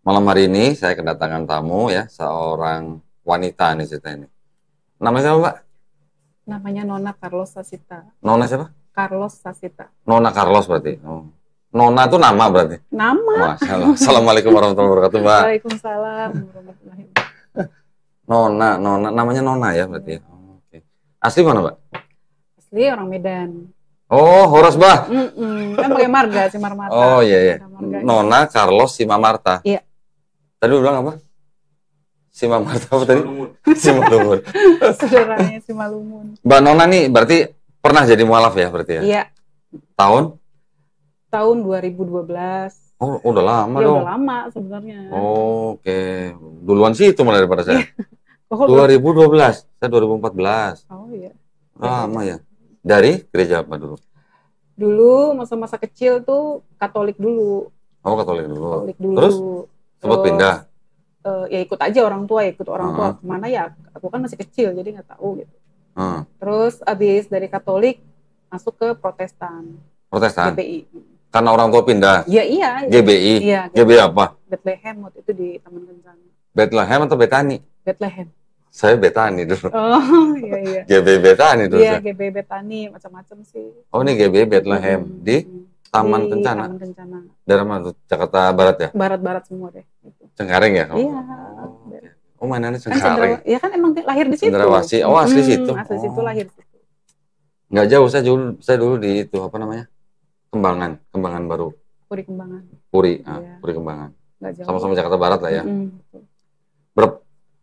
Malam hari ini saya kedatangan tamu ya, seorang wanita nih cerita ini. Namanya siapa, Mbak? Namanya Nona Carlos Sasita. Nona siapa? Carlos Sasita. Nona Carlos berarti. Oh. Nona itu nama berarti. Nama. Masya Allah. Assalamualaikum warahmatullahi wabarakatuh, Mbak. Waalaikumsalam warahmatullahi wabarakatuh. Nona, namanya Nona ya berarti. Oh, oke. Asli mana, Mbak? Asli orang Medan. Oh, Horas, Mbak. Kan pakai marga, Simarmata. Oh iya iya. Marga. Nona Carlos Simamarta. Iya. Tadi lu bilang apa? Simamarta apa tadi? Simalungun. Saudaranya Simalungun. Mbak Nona nih berarti pernah jadi mualaf ya berarti ya? Iya. Tahun? Tahun 2012. Oh, udah lama Ya dong. udah lama sebenarnya. Oh, oke. Duluan sih itu malah daripada saya. Oh, 2012, saya 2014. oh iya. Lama ya. Dari gereja apa dulu? Dulu masa-masa kecil tuh Katolik dulu. Oh, Katolik dulu. Katolik dulu. Terus sempat pindah. Ya ikut aja orang tua, ikut orang tua Uh-huh. kemana ya. Aku kan masih kecil jadi nggak tahu gitu. Hmm. Terus abis dari Katolik masuk ke Protestan, Protestan. GBI. Karena orang tua pindah. Ya iya. GBI. Iya. GBI apa? Bethlehem waktu itu di Taman Kencana. Bethlehem atau Betani? Bethlehem. Saya Betani dulu. Oh iya iya. GBI Betani dulu. Iya saya. GBI Betani macam-macam sih. Oh, ini GBI Bethlehem di Taman Di Kencana. Taman Kencana. Daerah mana tuh? Jakarta Barat ya? Barat-barat semua deh. Gitu. Cengkareng ya? Iya. Oh, mainannya Kan Cengkareng. ya kan emang lahir di situ. Cendrawasih. Oh, asli situ. Asli situ Oh. lahir situ. Nggak jauh, saya dulu di itu apa namanya? Kembangan baru. Puri Kembangan. Puri, Iya. Puri Kembangan. Nggak jauh. Sama-sama Jakarta Barat lah ya. Betul.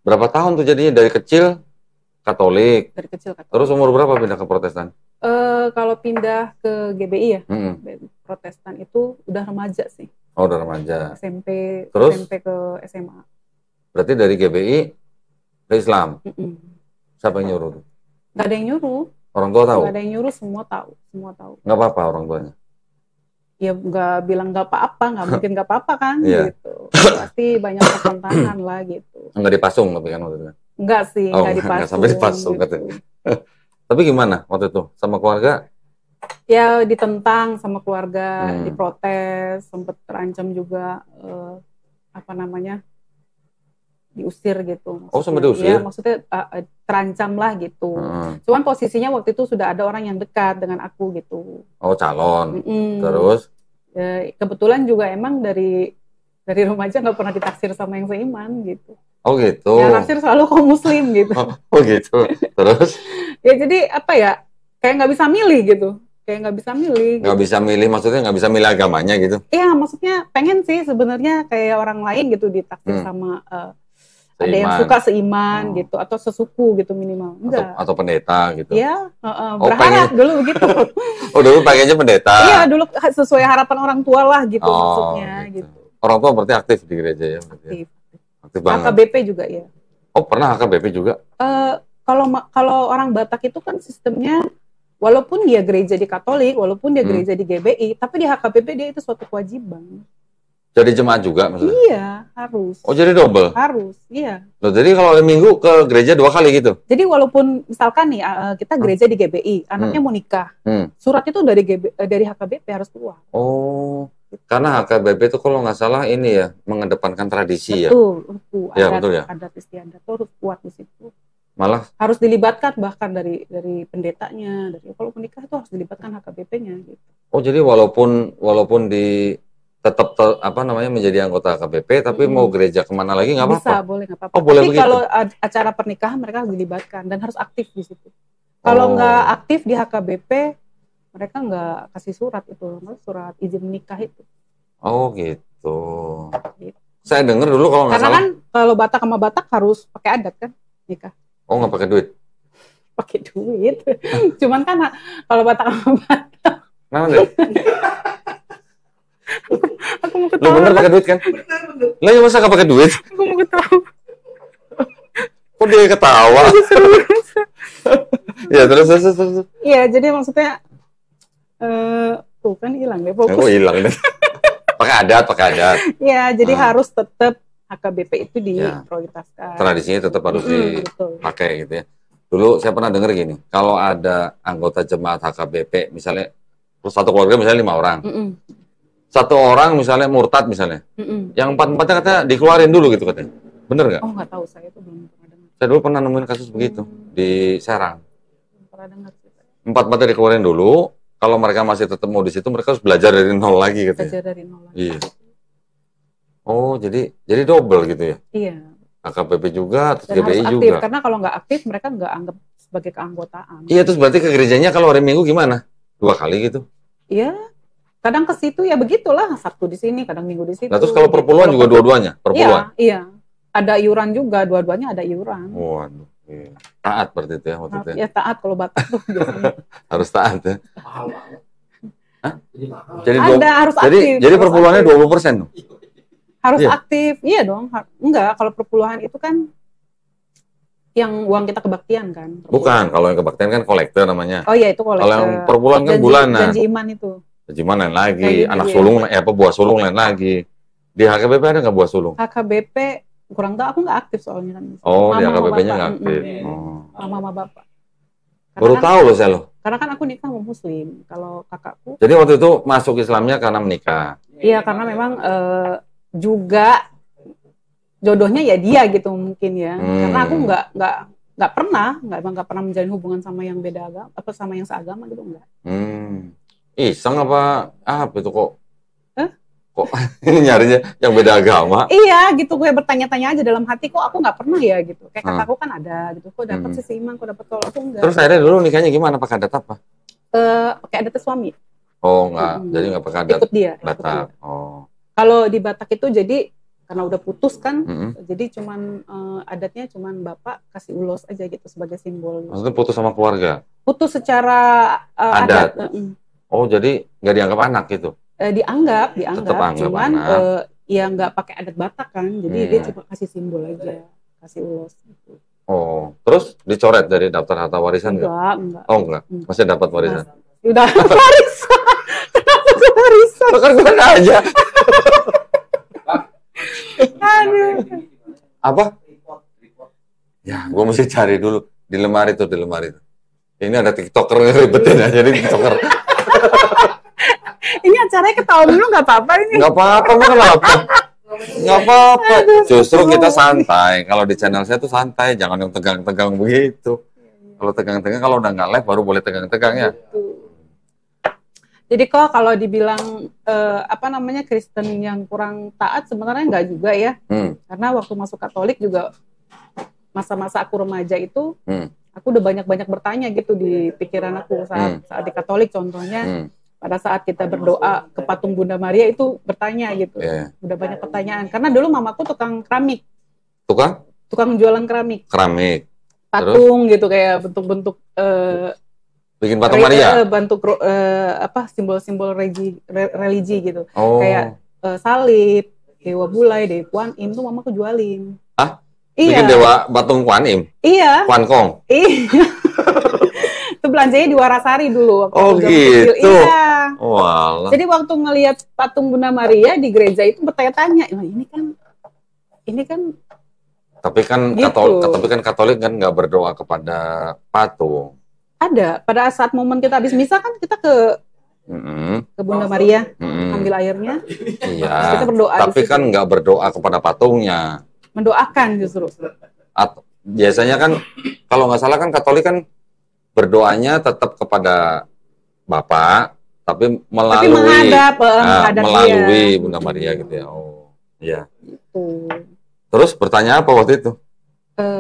Berapa tahun tuh jadinya dari kecil Katolik, Dari kecil Katolik. terus umur berapa pindah ke Protestan? Kalau pindah ke GBI ya, Mm-mm. Protestan itu udah remaja sih. Oh, udah remaja. SMP, Terus? SMP ke SMA. Berarti dari GBI ke Islam. Siapa yang nyuruh tuh? Gak ada yang nyuruh, Orang tua tahu? gak ada yang nyuruh, semua tahu. Nggak apa-apa orang tuanya. Ya nggak bilang nggak apa-apa, nggak mungkin nggak apa-apa kan, Iya. gitu. Pasti banyak pertentangan lah gitu. Nggak dipasung tapi kan waktu itu. Enggak sih, Oh, nggak nggak dipasung. sampai dipasung, gitu. katanya. Tapi gimana waktu itu? Sama keluarga? Ya ditentang sama keluarga, Hmm. diprotes, sempet terancam juga apa namanya, diusir gitu. Oh, sampai diusir? Ya maksudnya terancam lah gitu. Mm. Cuman posisinya waktu itu sudah ada orang yang dekat dengan aku gitu. Oh, calon. Mm-mm. Terus? Kebetulan juga emang dari remaja nggak pernah ditaksir sama yang seiman gitu. Oh gitu. Yang naksir selalu kaum muslim gitu. Oh gitu. Terus? Ya jadi apa ya? Kayak nggak bisa milih gitu. Kayak nggak bisa milih. Nggak bisa milih, maksudnya nggak bisa milih agamanya gitu? Iya, maksudnya pengen sih sebenarnya kayak orang lain gitu ditaksir sama ada yang Seiman. suka seiman Oh. gitu atau sesuku gitu minimal. Enggak. Atau pendeta gitu? Iya, Oh, berharap pengen. dulu begitu. Oh dulu pengennya pendeta? Iya, dulu sesuai harapan orang tua lah gitu Oh, maksudnya gitu. gitu. Orang tua berarti aktif di gereja ya? Berarti ya? Aktif. Aktif banget. HKBP juga ya. Oh pernah HKBP juga? Kalau orang Batak itu kan sistemnya walaupun dia gereja di Katolik, walaupun dia gereja di GBI, tapi di HKBP dia itu suatu kewajiban. Jadi jemaat juga maksudnya? Iya, harus. Oh jadi double? Harus, iya. Loh, jadi kalau minggu ke gereja 2 kali gitu? Jadi walaupun misalkan nih kita gereja di GBI, anaknya mau nikah, surat itu dari HKBP harus keluar. Oh, karena HKBP itu kalau nggak salah ini ya, mengedepankan tradisi ya? Betul, Ya, betul ya. adat istiadat itu harus kuat di situ. Malah? Harus dilibatkan bahkan dari pendetanya, kalau menikah itu harus dilibatkan HKBP-nya gitu. Oh jadi walaupun di tetap apa namanya menjadi anggota KBP tapi mau gereja kemana lagi nggak apa-apa? Bisa, boleh nggak apa-apa. Oh, boleh Tapi begitu? kalau acara pernikahan mereka harus dilibatkan dan harus aktif di situ. Kalau nggak aktif di HKBP, mereka nggak kasih surat itu, surat izin menikah itu. Oh gitu. Gitu. Saya dengar dulu kalau nggak Karena salah. kan kalau Batak sama Batak harus pakai adat kan nikah. Oh nggak pakai duit? Pakai duit. Cuman kan kalau Batak sama Batak, Kenapa deh? aku mau Lu ketawa. bener pakai duit kan? Lah ya masa nggak pakai duit? Aku mau ketawa. Kok dia ketawa? Ya terus. Iya, jadi maksudnya tuh kan hilang deh Oh fokus. hilang deh. Pakai adat. Iya, jadi harus tetap HKBP itu diprioritaskan. Tradisinya tetap harus Betul. dipakai gitu ya. Dulu saya pernah dengar gini, kalau ada anggota jemaat HKBP misalnya satu keluarga misalnya 5 orang, satu orang misalnya murtad misalnya, yang empat-empatnya katanya dikeluarin dulu gitu katanya. Bener nggak? Oh, nggak tahu, saya itu belum pernah dengar. Saya dulu pernah nemuin kasus begitu di Serang. Belum pernah dengar sih. Empat-empatnya dikeluarin dulu. Kalau mereka masih tetap mau di situ, mereka harus belajar dari nol lagi katanya. Belajar dari nol lagi. Iya. Oh, jadi double gitu ya? Iya. AKBP juga, terus Dan harus GBI aktif, juga. karena kalau nggak aktif mereka nggak anggap sebagai keanggotaan. Iya, terus berarti ke gerejanya kalau hari Minggu gimana? 2 kali gitu? Iya. Kadang ke situ ya begitulah, Sabtu di sini, kadang Minggu di situ. Nah, terus kalau perpuluhan juga dua-duanya? Perpuluhan? Iya. Ada iuran juga, dua-duanya ada iuran. Waduh. Iya. Taat berarti itu ya maksudnya. Ya taat kalau Batak tuh biasanya. Harus taat ya. Hah? Jadi Harus aktif. Jadi perpuluhannya 20% tuh? Harus Iya. aktif, iya dong. Enggak, kalau perpuluhan itu kan yang uang kita kebaktian kan. Bukan, kalau yang kebaktian kan kolektor namanya. Oh iya, itu kolektor. Kalau yang perpuluhan kan bulanan. Janji iman itu. Gimana lain lagi, Kayak anak gitu, sulung, buah sulung lain lagi. Di HKBP ada nggak buah sulung? HKBP kurang tahu, aku nggak aktif soalnya kan. Oh, di Mama sama HKBP-nya bapak. nggak aktif. Mm-mm. Oh. Mama sama bapak. Baru tahu loh saya loh. Karena kan aku nikah sama Muslim. Kalau kakakku, Jadi waktu itu masuk Islamnya karena menikah. iya karena memang juga jodohnya ya dia gitu mungkin ya. Karena aku nggak pernah menjalin hubungan sama yang beda agama, apa sama yang seagama gitu enggak. Iseng apa itu kok? Kok ini nyarinya yang beda agama? Iya gitu, gue bertanya-tanya aja dalam hati, kok aku nggak pernah ya gitu. Kayak kakakku kan ada gitu, kok dapat sih seimbang, kok dapat, kalau aku enggak. Terus akhirnya dulu nikahnya gimana? Pakai adat apa? Pakai adat suami. Oh enggak, jadi nggak pakai adat Ikut dia. Batak. Oh. Kalau di Batak itu jadi karena udah putus kan, jadi cuman adatnya cuman bapak kasih ulos aja gitu sebagai simbol. Maksudnya putus sama keluarga? Putus secara adat. Oh jadi nggak dianggap anak gitu? Dianggap, cuman ya nggak pakai adat Batak kan, jadi dia cuma kasih simbol aja, kasih ulos gitu. Oh, terus dicoret dari daftar harta warisan nggak? Enggak. Oh enggak, masih dapat warisan? Udah warisan. Kenapa warisan? Kan gue aja. Aduh. Apa? Ya, gue mesti cari dulu di lemari tuh. Ini ada TikToker ribetin ya, jadi TikToker. Ini acaranya ketawa dulu nggak apa-apa ini? Nggak apa-apa, kenapa? Nggak apa-apa. Justru kita santai. Kalau di channel saya tuh santai, jangan yang tegang-tegang begitu. Kalau tegang-tegang, kalau udah nggak live baru boleh tegang-tegang ya. Jadi kok kalau dibilang Kristen yang kurang taat, sebenarnya nggak juga ya. Karena waktu masuk Katolik juga masa-masa aku remaja itu, aku udah banyak-banyak bertanya gitu di pikiran aku saat di Katolik contohnya. Pada saat kita berdoa ke patung Bunda Maria itu bertanya gitu. Udah banyak pertanyaan. Karena dulu mamaku tukang keramik. Tukang jualan keramik. Patung gitu, kayak bentuk-bentuk bikin patung Maria. Bentuk simbol-simbol religi gitu. Oh. Kayak salib, Dewa Bulai, Dewi Kuan Im tuh mamaku jualin. Hah? Iya. Bikin dewa patung Kuan Im? Iya. Kuan Kong? Iya. Itu belanjanya di Warasari dulu waktu gitu. Kecil. Iya. Walah. Jadi waktu ngelihat patung Bunda Maria di gereja itu bertanya-tanya, ini kan tapi kan gitu. Katolik kan nggak berdoa kepada patung. Ada pada saat momen kita habis misa kan kita ke Bunda Maria ambil airnya. Iya. Kita berdoa. Tapi kan nggak berdoa kepada patungnya. Mendoakan justru. Biasanya kan kalau nggak salah kan Katolik kan berdoanya tetap kepada Bapa, tapi melalui Bunda Maria gitu ya. Oh, iya. Gitu. Terus bertanya apa waktu itu?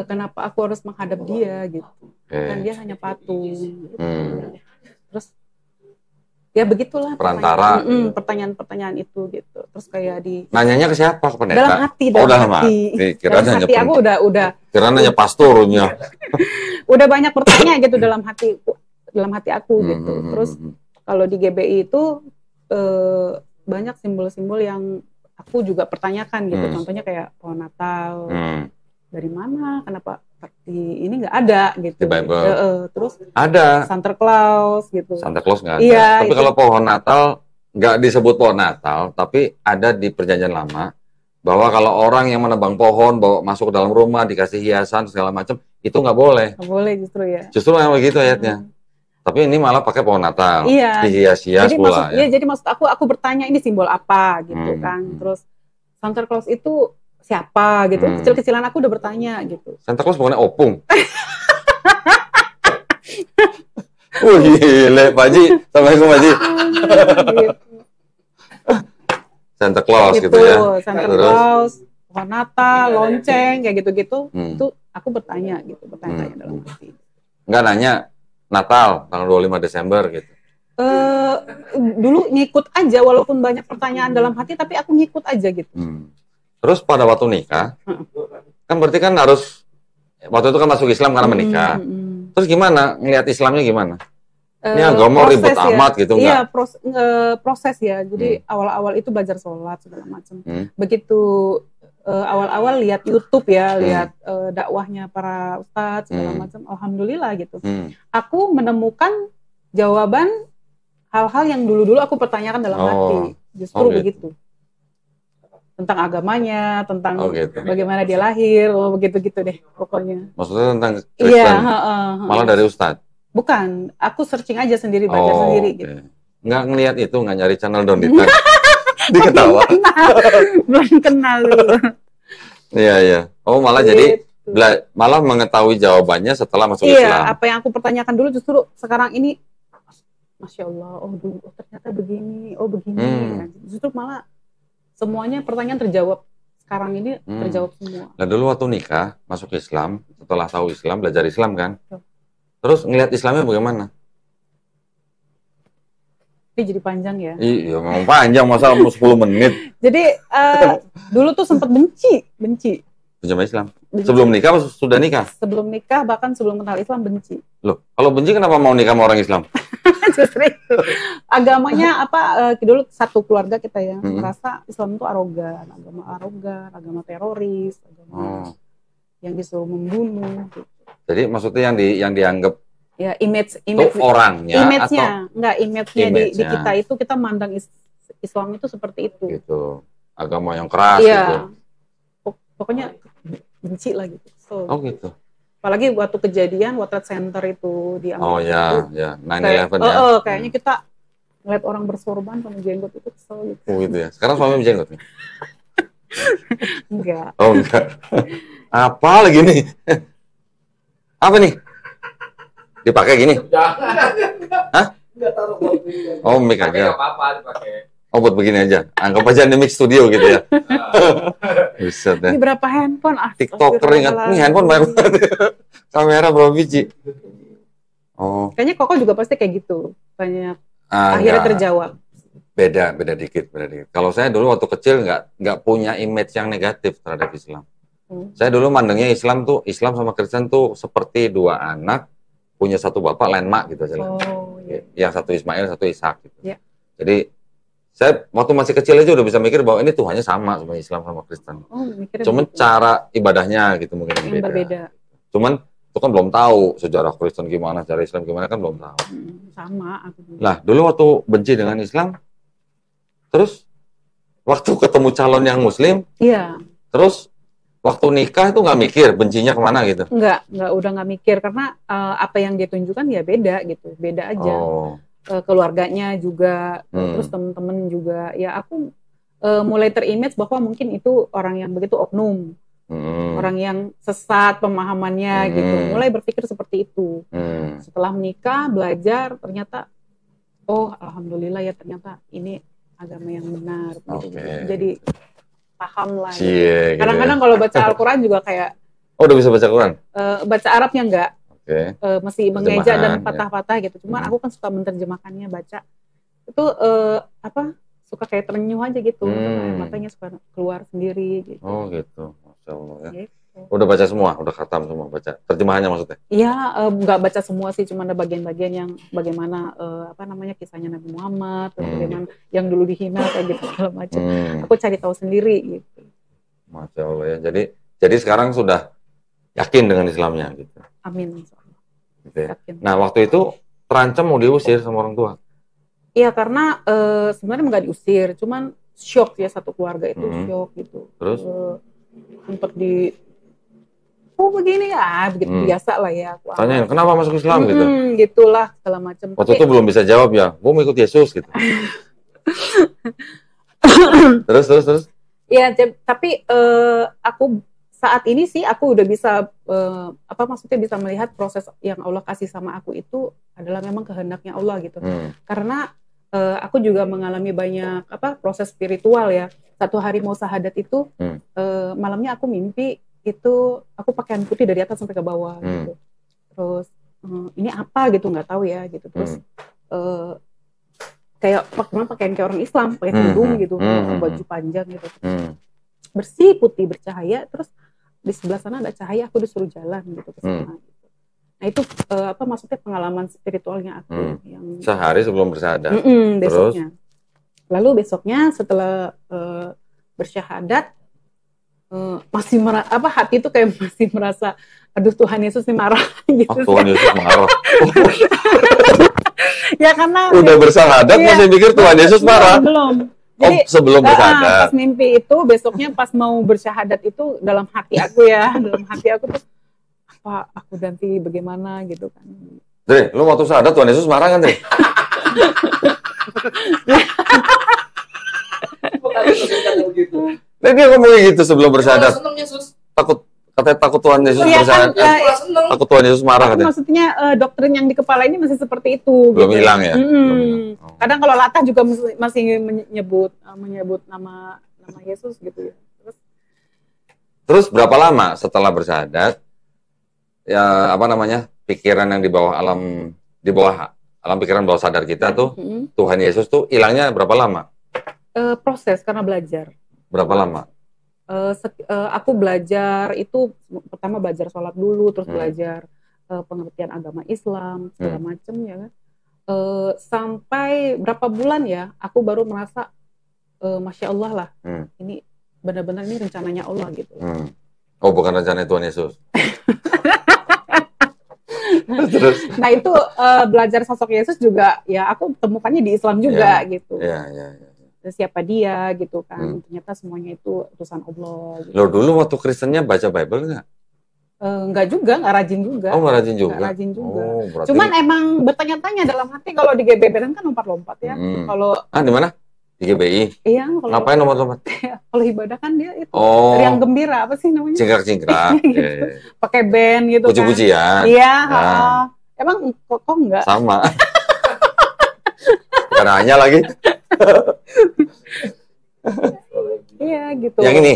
Kenapa aku harus menghadap dia gitu? Kan dia hanya patung. Gitu. Terus ya begitulah perantara. Pertanyaan-pertanyaan itu gitu. Terus kayak nanyanya ke siapa? Ke pendeta? Dalam hati. Dalam hati. Dalam hati aku udah. Kira nanya pastornya. Udah banyak bertanya gitu dalam hati aku gitu. Terus kalau di GBI itu banyak simbol-simbol yang aku juga pertanyakan gitu. Contohnya kayak pohon Natal. Dari mana? Kenapa ini nggak ada gitu? Di Bible. Terus ada Santa Claus gitu. Santa Claus nggak ada. Iya, tapi kalau pohon Natal nggak disebut pohon Natal, tapi ada di Perjanjian Lama bahwa kalau orang yang menebang pohon bawa masuk ke dalam rumah dikasih hiasan segala macam itu nggak boleh. Nggak boleh justru ya. Justru yang begitu ayatnya. Tapi ini malah pakai pohon Natal. Iya. Dihias-hias pula. Jadi maksud aku bertanya ini simbol apa gitu kan. Terus Santa Claus itu siapa gitu. Kecil-kecilan aku udah bertanya gitu. Santa Claus bukannya opung. Gile, Pak Haji. Assalamualaikum Pak Haji. Santa Claus gitu ya. Santa Claus, pohon Natal, lonceng, kayak gitu-gitu. Itu aku bertanya gitu, bertanya dalam hati. Enggak nanya Natal tanggal 25 Desember gitu. Dulu ngikut aja, walaupun banyak pertanyaan dalam hati, tapi aku ngikut aja gitu. Terus pada waktu nikah, kan berarti kan harus waktu itu kan masuk Islam karena menikah. Terus gimana? Ngelihat Islamnya gimana? Ini agama ribet amat gitu enggak? Iya, proses ya. Jadi awal-awal itu belajar sholat segala macam. Begitu awal-awal lihat YouTube ya, lihat dakwahnya para ustadz segala macam. Alhamdulillah gitu. Aku menemukan jawaban hal-hal yang dulu-dulu aku pertanyakan dalam hati. Justru begitu. Tentang agamanya, tentang bagaimana dia lahir, begitu-gitu deh pokoknya. Maksudnya tentang Kristen? Iya, malah dari ustadz? Bukan, aku searching aja sendiri, belajar sendiri gitu. Nggak ngelihat itu, nggak nyari channel Donita? Diketawa. Belum kenal dulu. Iya. Oh malah jadi malah mengetahui jawabannya setelah masuk Islam. Iya, apa yang aku pertanyakan dulu justru sekarang ini, Masya Allah, dulu ternyata begini, begini. Justru malah semuanya pertanyaan terjawab. Sekarang ini terjawab semua. Nah dulu waktu nikah, masuk Islam, setelah tahu Islam, belajar Islam kan? Terus ngelihat Islamnya bagaimana? Ini jadi panjang ya? Iya, memang panjang, masa 10 menit. Jadi dulu tuh sempat benci. Benci sama Islam? Sebelum nikah atau sudah nikah? Sebelum nikah, bahkan sebelum kenal Islam benci. Loh, kalau benci kenapa mau nikah sama orang Islam? Justru itu. Agamanya dulu satu keluarga kita ya, merasa Islam itu arogan, agama teroris, agama yang disuruh membunuh gitu. Jadi maksudnya yang dianggap ya image orangnya image-nya di kita itu kita mandang Islam itu seperti itu. Gitu. Agama yang keras gitu. Pokoknya benci lah gitu. Gitu. Apalagi waktu kejadian World Trade Center itu di Amerika. 9/11 ya. Kayaknya kita ngeliat orang bersorban sama jenggot itu kesel gitu. Gitu ya. Sekarang suami berjenggot nih? Enggak. Enggak. Apa lagi nih? Apa nih? Dipakai gini? Hah? Enggak taruh mic aja. Enggak apa-apa dipakai. Buat begini aja. Anggap aja ini mic studio gitu ya. Buset ya. Ini berapa handphone? TikToker ingat. Ini handphone banyak banget. Kamera berapa biji? Kayaknya Koko juga pasti kayak gitu. Banyak. Akhirnya terjawab. Beda dikit. Kalau saya dulu waktu kecil nggak punya image yang negatif terhadap Islam. Saya dulu mandangnya Islam sama Kristen tuh seperti dua anak punya satu bapak lain mak gitu aja. Yang satu Ismail, satu Ishak gitu. Yeah. Jadi saya waktu masih kecil aja udah bisa mikir bahwa ini Tuhannya sama Islam sama Kristen. Cuman cara ibadahnya gitu mungkin berbeda. Cuman itu kan belum tahu sejarah Kristen gimana, sejarah Islam gimana kan belum tahu. Sama aku juga. Nah, dulu waktu benci dengan Islam, terus waktu ketemu calon yang Muslim, terus waktu nikah itu nggak mikir bencinya kemana gitu? Udah nggak mikir karena apa yang dia tunjukkan ya beda gitu, beda aja. Keluarganya juga, terus temen-temen juga. Ya aku mulai terimage bahwa mungkin itu orang yang begitu oknum, orang yang sesat pemahamannya gitu. Mulai berpikir seperti itu. Setelah menikah, belajar, ternyata alhamdulillah ya ternyata ini agama yang benar. Gitu. Jadi paham lah. Kadang-kadang kalau baca Al-Quran juga kayak. Udah bisa baca Al-Quran? Baca Arabnya enggak. Masih mengeja dan patah-patah gitu. Cuma aku kan suka menerjemahkannya, baca. Itu suka kayak terenyuh aja gitu. Matanya suka keluar sendiri gitu. Gitu. Masya Allah ya. Gitu. Udah baca semua? Udah khatam semua baca? Terjemahannya maksudnya? Iya, nggak baca semua sih. Cuma ada bagian-bagian yang bagaimana kisahnya Nabi Muhammad, bagaimana yang dulu dihina kayak gitu segala macam. Aku cari tahu sendiri gitu. Masya Allah ya. Jadi sekarang sudah yakin dengan Islamnya gitu. Amin. Gitu ya. Nah waktu itu terancam mau diusir sama orang tua? Iya karena sebenarnya nggak diusir, cuman shock ya satu keluarga itu shock gitu. Terus? Sempat aku begini ya, begitu biasa lah ya. Tanyain, kenapa masuk Islam gitu? Gitulah segala macam. Waktu itu belum bisa jawab ya, gue mau ikut Yesus gitu. terus. Iya, tapi aku saat ini sih aku udah bisa maksudnya bisa melihat proses yang Allah kasih sama aku itu adalah memang kehendaknya Allah gitu. Karena aku juga mengalami banyak proses spiritual ya. Satu hari mau syahadat itu malamnya aku mimpi itu aku pakaian putih dari atas sampai ke bawah gitu. Terus ini apa gitu nggak tahu ya gitu. Terus kayak pakaian kayak orang Islam, pakai kerudung gitu, baju panjang gitu. Bersih, putih, bercahaya. Terus di sebelah sana ada cahaya, aku disuruh jalan gitu ke sana. Gitu. Nah itu maksudnya pengalaman spiritualnya aku yang sehari sebelum bersyahadat. Besoknya. Lalu besoknya setelah bersyahadat masih hati itu kayak masih merasa aduh Tuhan Yesus nih marah gitu. Tuhan Yesus marah. Ya karena udah bersyahadat masih mikir Tuhan Yesus marah. Belum. Jadi, sebelum bersyahadat. Pas mimpi itu besoknya pas mau bersyahadat itu dalam hati aku tuh apa aku nanti bagaimana gitu kan. Dre, lu waktu syahadat Tuhan Yesus marah kan, Dre? Nah, dia ngomong gitu sebelum bersyahadat. Takut Tuhan Yesus bersyahadat. Takut Tuhan Yesus marah katanya. Maksudnya doktrin yang di kepala ini masih seperti itu. Belum hilang ya. Kadang kalau latah juga masih menyebut nama Yesus gitu ya. Terus berapa lama setelah bersyahadat ya pikiran yang di bawah alam pikiran bawah sadar kita tuh Tuhan Yesus tuh hilangnya berapa lama? Proses karena belajar. Berapa lama? Aku belajar itu pertama belajar sholat dulu, terus belajar pengertian agama Islam segala macam ya kan. Sampai berapa bulan ya, aku baru merasa Masya Allah lah, ini benar-benar ini rencananya Allah gitu. Oh bukan rencana Tuhan Yesus. Terus. Nah itu belajar sosok Yesus juga ya aku temukannya di Islam juga gitu. Iya. Siapa dia gitu kan, ternyata semuanya itu utusan Allah. Gitu. Lo dulu waktu Kristennya baca Bible nggak? Nggak juga, nggak rajin juga. Oh nggak rajin juga? Nggak rajin juga. Oh, berarti... Cuman emang bertanya-tanya dalam hati kalau di GBB kan lompat-lompat ya. Kalau di mana? Di GBI? Iya. Ngapain lompat-lompat? Kalau ibadah kan dia itu riang gembira, apa sih namanya? Cingkrak-cingkrak. Gitu. Pakai band gitu kan. Puji-pujian. Iya. Emang kok enggak? Sama. Karena hanya lagi. Iya gitu. Yang ini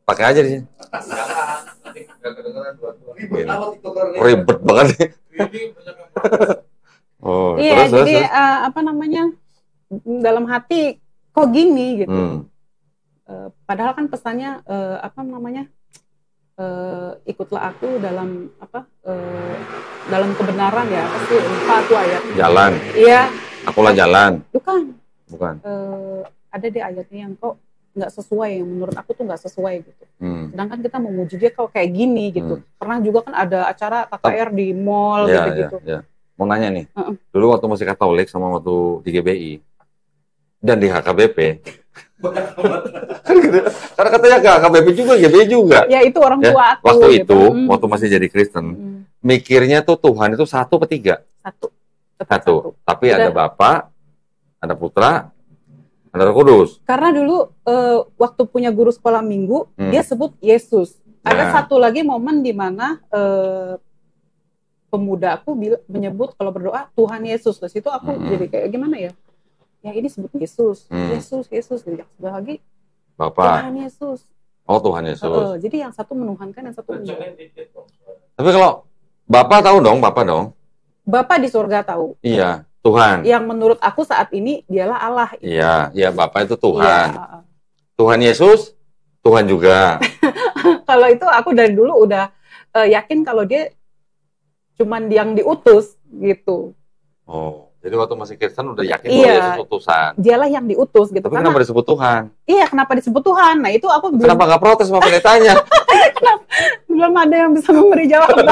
pakai aja di sini. Ribet banget. Oh, iya, jadi dalam hati kok gini gitu. Padahal kan pesannya ikutlah aku dalam dalam kebenaran ya, pasti lupa tuh ayat. Jalan. Iya. Akulah jalan. Bukan. Ada di ayatnya yang kok nggak sesuai, yang menurut aku tuh nggak sesuai gitu. Sedangkan kita memuji dia kok kayak gini gitu. Pernah juga kan ada acara KKR di mall gitu-gitu. Ya. Mau nanya nih, dulu waktu masih Katolik sama waktu di GBI dan di HKBP. Karena katanya HKBP juga, GBI juga. Ya itu orang tua aku. Waktu itu, waktu masih jadi Kristen, mikirnya tuh Tuhan itu 1 atau 3? Satu. Tapi ada Bapa, ada Putra, ada Roh Kudus. Karena dulu waktu punya guru sekolah minggu, dia sebut Yesus. Ada satu lagi momen di mana pemuda aku menyebut kalau berdoa Tuhan Yesus. Terus itu aku jadi kayak gimana ya? Ya ini sebut Yesus. Yesus. Jadi lagi Bapa. Tuhan Yesus. Oh Tuhan Yesus. Jadi yang satu menuhankan, yang satu enggak. Tapi kalau Bapa tahu dong, Bapa dong. Bapa di surga tahu. Iya, Tuhan. Yang menurut aku saat ini dialah Allah. Iya, Bapa itu Tuhan. Iya. Tuhan Yesus, Tuhan juga. Kalau itu aku dari dulu udah yakin kalau dia cuman yang diutus gitu. Oh, jadi waktu masih Kristen udah yakin bahwa Yesus utusan. Dialah yang diutus gitu. Tapi kenapa disebut Tuhan? Iya, kenapa disebut Tuhan? Nah itu aku kenapa nggak protes sama pendetanya? Belum ada yang bisa memberi jawaban.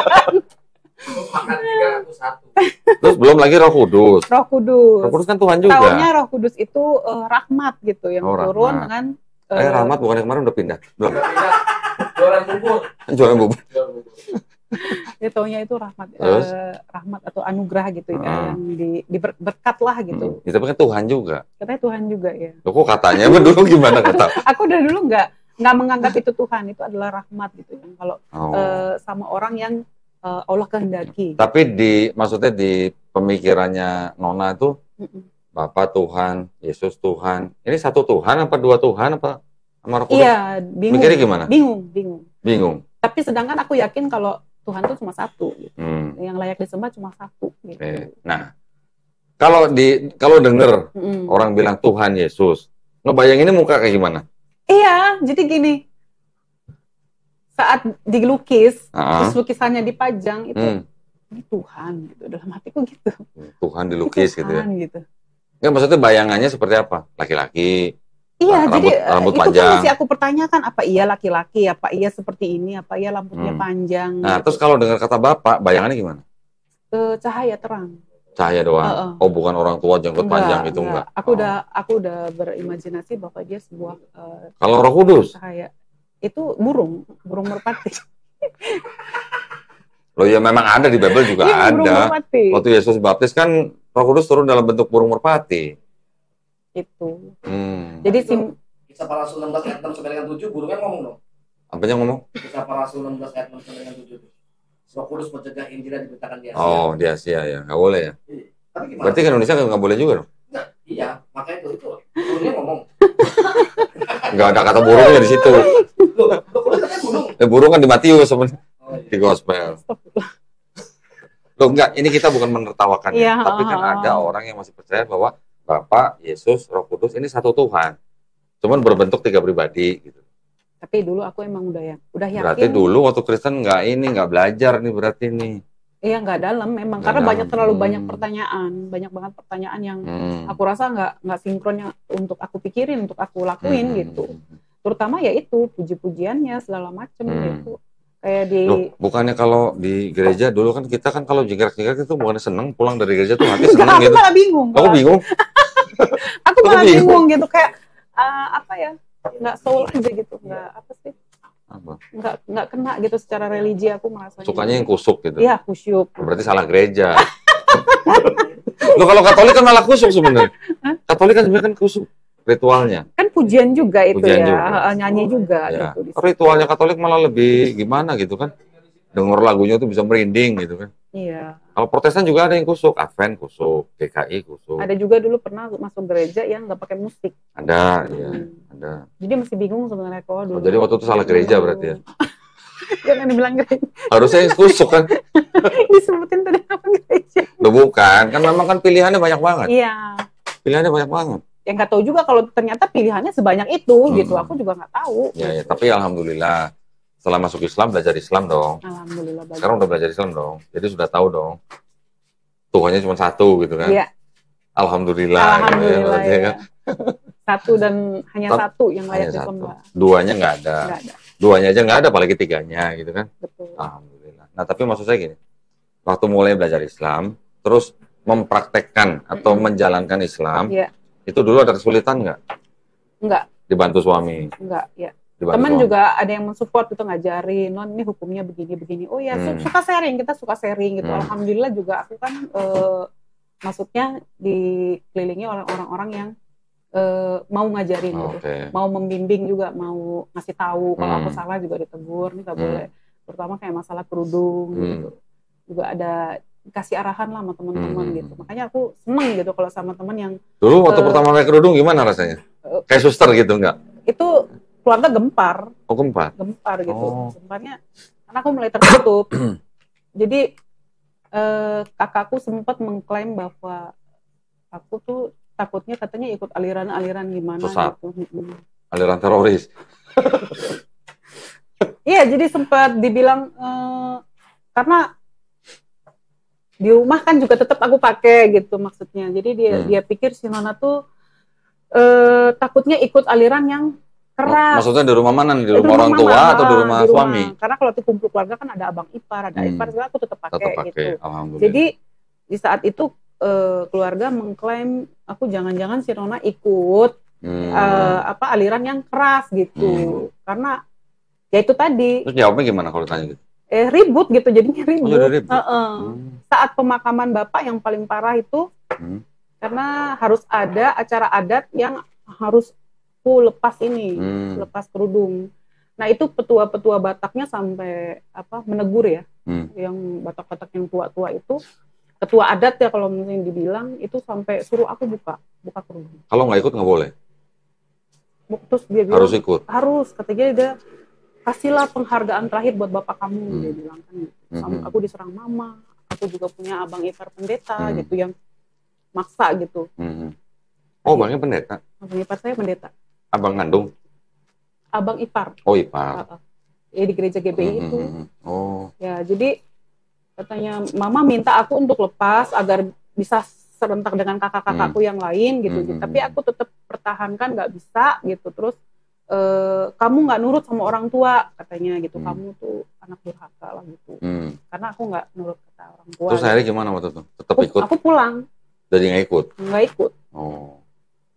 Terus belum lagi Roh Kudus. Roh Kudus kan Tuhan juga. Taunya Roh Kudus itu rahmat gitu yang turun dengan rahmat bukan yang kemarin udah pindah. Jualan bubur. Jualan bubur. Dia taunya itu rahmat, rahmat atau anugerah gitu ya, yang berkat lah gitu. Ya, tapi kan Tuhan juga. Katanya Tuhan juga ya. Loh, kok katanya dulu gimana kata? Aku dari dulu nggak menganggap itu Tuhan, itu adalah rahmat gitu ya. Kalau sama orang yang Allah kehendaki. Tapi maksudnya di pemikirannya Nona itu Bapa Tuhan, Yesus Tuhan. Ini satu Tuhan apa dua Tuhan apa sama Roh Kudus? Iya, bingung. Mikirnya gimana? Bingung. Tapi sedangkan aku yakin kalau Tuhan itu cuma satu, gitu. Yang layak disembah cuma satu. Gitu. Nah, kalau denger orang bilang Tuhan Yesus, ngebayanginnya muka kayak gimana? Iya, jadi gini, saat dilukis, terus lukisannya dipajang itu ini Tuhan, gitu. Dalam hatiku gitu. Tuhan dilukis Tuhan, gitu ya? Gitu. Nggak, maksudnya bayangannya seperti apa? Laki-laki? Iya, rambut itu panjang. kan masih aku pertanyakan, apa iya laki-laki, apa iya seperti ini, apa iya rambutnya panjang. Nah, gitu. terus kalau dengar kata Bapak, bayangannya gimana? Cahaya terang. Cahaya doang? Oh, bukan orang tua jenggot panjang gitu, enggak? Aku udah berimajinasi bahwa dia sebuah kalau Roh Kudus? Cahaya. Itu burung merpati. Loh ya memang ada di Bible juga ada. Waktu Yesus baptis kan Roh Kudus turun dalam bentuk burung merpati. Itu. Jadi Kisah Para Rasul 16 ayat 6 sampai dengan 7, burungnya ngomong dong. Apanya ngomong? Kisah Para Rasul 16 ayat 6 sampai dengan 7. Roh Kudus mencegah Injil diberitakan di Asia. Oh, di Asia ya, nggak boleh ya. Tapi gimana? Berarti kan Indonesia nggak boleh juga dong? Nggak, iya, makanya itu burungnya ngomong. Nggak ada kata burungnya di situ. Loh, katanya burung. Burung kan di Matius sebenarnya. Di Gospel. Loh enggak, ini kita bukan menertawakan ya, tapi kan ada orang yang masih percaya bahwa Bapa, Yesus, Roh Kudus ini satu Tuhan. Cuman berbentuk tiga pribadi gitu. Tapi dulu aku emang udah yakin. Berarti dulu waktu Kristen nggak belajar nih berarti nih. Iya, nggak dalam memang karena terlalu banyak pertanyaan, banyak banget pertanyaan yang aku rasa nggak sinkron yang untuk aku pikirin, untuk aku lakuin gitu. Terutama ya itu puji-pujiannya segala macem gitu. Kayak Loh, bukannya kalau di gereja dulu kan kita kan kalau jingkrak-jingkrak itu bukannya seneng pulang dari gereja tuh hati seneng gitu. Aku malah bingung. Aku bingung. Aku malah bingung gitu kayak apa ya? Nggak soul aja gitu, nggak apa sih? Apa? Nggak kena gitu secara religi aku merasanya. Sukanya yang kusuk gitu. Iya, kusyuk. Berarti salah gereja. Loh, kalau Katolik kan malah kusuk sebenarnya. Katolik kan sebenarnya kan kusuk ritualnya. Kan pujian juga itu pujian ya, juga. nyanyi juga. Ya. Gitu, ritualnya Katolik malah lebih gimana gitu kan? Dengar lagunya tuh bisa merinding gitu kan? Iya. Kalau Protestan juga ada yang kusuk, Advent kusuk, GKI kusuk. Ada juga dulu pernah masuk gereja yang nggak pakai musik. Ada, ya, ada. Jadi masih bingung sebenarnya kok dulu. Oh, jadi waktu itu salah gereja berarti ya? Jangan dibilang gereja. Harusnya yang kusuk kan? Disebutin tadi apa gereja? Loh, bukan, kan memang kan pilihannya banyak banget. Iya. Pilihannya banyak banget. Yang nggak tahu juga kalau ternyata pilihannya sebanyak itu gitu. Aku juga nggak tahu. Ya, ya, tapi alhamdulillah setelah masuk Islam belajar Islam dong. Alhamdulillah. Sekarang udah belajar Islam dong. Jadi sudah tahu dong. Tuhannya cuma satu gitu kan. Iya. Alhamdulillah. Alhamdulillah gitu, ya. Satu dan hanya satu yang layak disembah. Duanya nggak ada. Duanya aja nggak ada, apalagi tiganya gitu kan. Betul. Alhamdulillah. Nah, tapi maksud saya gini. Waktu mulai belajar Islam, terus mempraktekkan atau menjalankan Islam, itu dulu ada kesulitan nggak? Enggak. Dibantu suami? Enggak, ya. Dibantu teman suami. juga ada yang mensupport gitu, ngajarin, non ini hukumnya begini-begini. Oh ya, suka sharing, kita suka sharing gitu. Alhamdulillah juga aku kan maksudnya dikelilingi oleh orang-orang yang mau ngajarin gitu. Mau membimbing juga, mau ngasih tahu kalau aku salah juga ditegur, ini nggak boleh. Terutama kayak masalah kerudung gitu. Juga ada kasih arahan lah sama teman-teman gitu. Makanya aku seneng gitu kalau sama teman yang dulu waktu pertama pakai kerudung gimana rasanya? Kayak suster gitu enggak? Itu keluarga gempar. Oh, gempar? Gempar gitu. Gemparnya, karena aku mulai tertutup. Jadi, kakakku sempat mengklaim bahwa aku tuh takutnya katanya ikut aliran-aliran gimana Susah. gitu. Aliran teroris? Iya, jadi sempat dibilang, karena di rumah kan juga tetap aku pakai gitu maksudnya. Jadi dia pikir si Nona tuh takutnya ikut aliran yang keras. Maksudnya di rumah mana nih? Di rumah orang tua atau di rumah suami? Karena kalau di kumpul keluarga kan ada abang ipar, ada ipar, juga aku tetap pakai gitu. Jadi di saat itu keluarga mengklaim aku jangan-jangan si Nona ikut aliran yang keras gitu. Karena Ya itu tadi. Terus jawabnya gimana kalau tanya gitu? Ribut gitu, jadinya ribut. Oh, jadi ribut. Saat pemakaman bapak yang paling parah itu, karena harus ada acara adat yang harus lepas ini, lepas kerudung. Nah itu petua-petua Bataknya sampai menegur ya, yang Batak-Batak yang tua-tua itu, ketua adat ya kalau mungkin dibilang, itu sampai suruh aku buka kerudung. Kalau nggak ikut nggak boleh? Terus dia bilang, harus ikut? Harus, katanya dia, kasihlah penghargaan terakhir buat bapak kamu, dia bilang kan gitu. Aku diserang mama, aku juga punya abang ipar pendeta gitu yang maksa gitu. Oh, abangnya pendeta? Abang ipar saya pendeta. Abang kandung? Abang ipar. Oh, ipar. Ya di gereja GBI itu. Oh. Ya, jadi katanya mama minta aku untuk lepas agar bisa serentak dengan kakak-kakakku yang lain gitu. Tapi aku tetap pertahankan nggak bisa gitu. Terus kamu nggak nurut sama orang tua katanya gitu. Kamu tuh anak durhaka lah gitu. Karena aku nggak nurut kata orang tua. Terus akhirnya gimana waktu itu? Tetap ikut? Aku pulang. Jadi nggak ikut? Nggak ikut. Oh.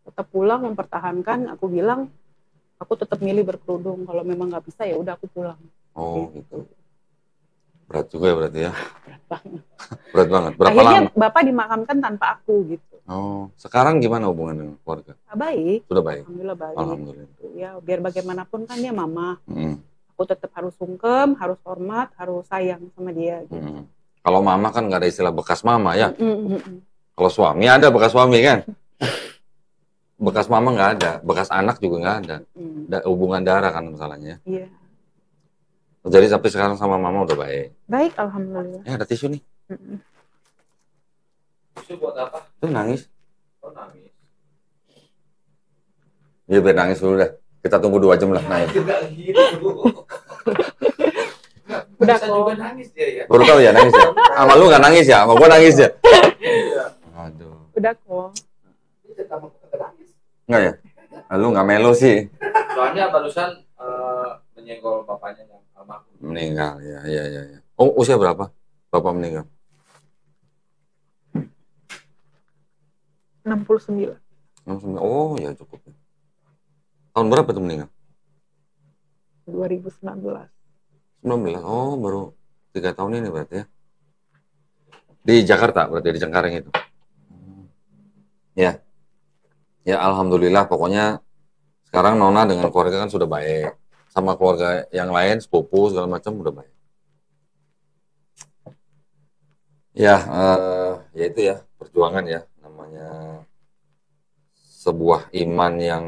Tetap pulang mempertahankan. Aku bilang aku tetap milih berkerudung. Kalau memang nggak bisa ya udah aku pulang. Oh gitu. Berat juga ya berarti ya? Berat banget. Berat banget. Berapa akhirnya lama? Bapak dimakamkan tanpa aku gitu. Oh, sekarang gimana hubungan dengan keluarga? Baik. Sudah baik? Alhamdulillah baik. Alhamdulillah. Ya biar bagaimanapun kan dia mama. Aku tetap harus sungkem, harus hormat, harus sayang sama dia. Gitu. Kalau mama kan nggak ada istilah bekas mama ya? Kalau suami ada bekas suami kan? Bekas mama nggak ada, bekas anak juga nggak ada. Hubungan darah kan masalahnya. Iya. Jadi sampai sekarang sama mama udah baik. Baik, alhamdulillah. Ya ada tisu nih. Tisu buat apa? Itu nangis. Oh nangis. Ya biar nangis dulu dah. Kita tunggu 2 jam lah naik. Tidak gitu. Udah Bisa juga nangis dia ya. Baru tahu ya nangis ya. Sama lu nggak nangis ya, sama gua nangis ya. Aduh. Udah kok. Enggak ya? Lu nggak melo sih. Soalnya barusan menyenggol bapaknya yang almarhum. Meninggal, ya. Oh, usia berapa bapak meninggal? 69. 69. Oh, ya cukup. Tahun berapa tuh meninggal? 2019. 19. Oh, baru 3 tahun ini berarti ya. Di Jakarta berarti, di Cengkareng itu. Ya. Ya alhamdulillah, pokoknya sekarang Nona dengan keluarga kan sudah baik. Sama keluarga yang lain, sepupu segala macam udah baik. Ya, ya itu ya perjuangan ya, namanya sebuah iman yang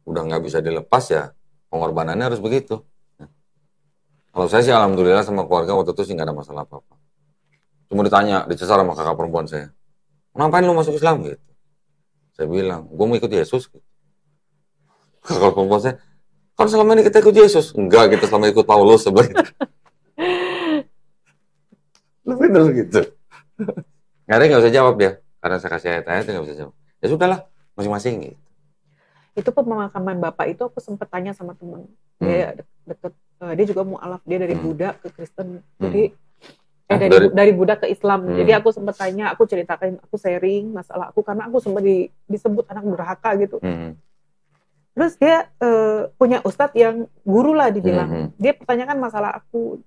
udah nggak bisa dilepas ya, pengorbanannya harus begitu. Kalau saya sih alhamdulillah sama keluarga waktu itu sih nggak ada masalah apa-apa. Cuma ditanya, dicesar sama kakak perempuan saya, ngapain lu masuk Islam gitu? Saya bilang, gue mau ikut Yesus. Gitu. Kakak perempuan saya, kalau selama ini kita ikut Yesus, enggak, kita selama ikut Paulus sebenarnya. Lebih terus gitu. Nggak usah jawab dia, karena saya kasih ayat-ayat nggak bisa jawab. Ya sudahlah, masing-masing gitu. Itu pemakaman bapak itu aku sempat tanya sama teman. Dia deket, dia juga mualaf, dia dari Buddha ke Kristen. Jadi dari Buddha ke Islam. Jadi aku sempat tanya, aku ceritakan, aku sharing masalah aku karena aku sempat disebut anak durhaka gitu. Terus dia punya ustadz yang guru lah dibilang. Dia pertanyakan masalah aku.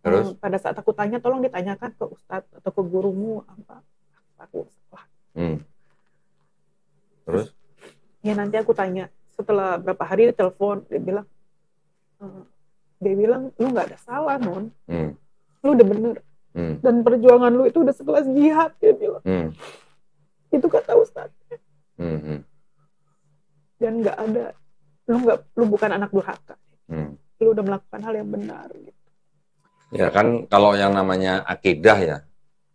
Terus? Pada saat aku tanya, tolong ditanyakan ke ustadz atau ke gurumu apa aku salah. Terus? Ya nanti aku tanya. Setelah berapa hari dia telepon, dia bilang lu nggak ada salah non. Lu udah bener. Dan perjuangan lu itu udah sekelas jihad, dia bilang. Itu kata ustadz. Dan nggak ada, lu bukan anak durhaka. Lu udah melakukan hal yang benar gitu. Ya kan kalau yang namanya akidah ya,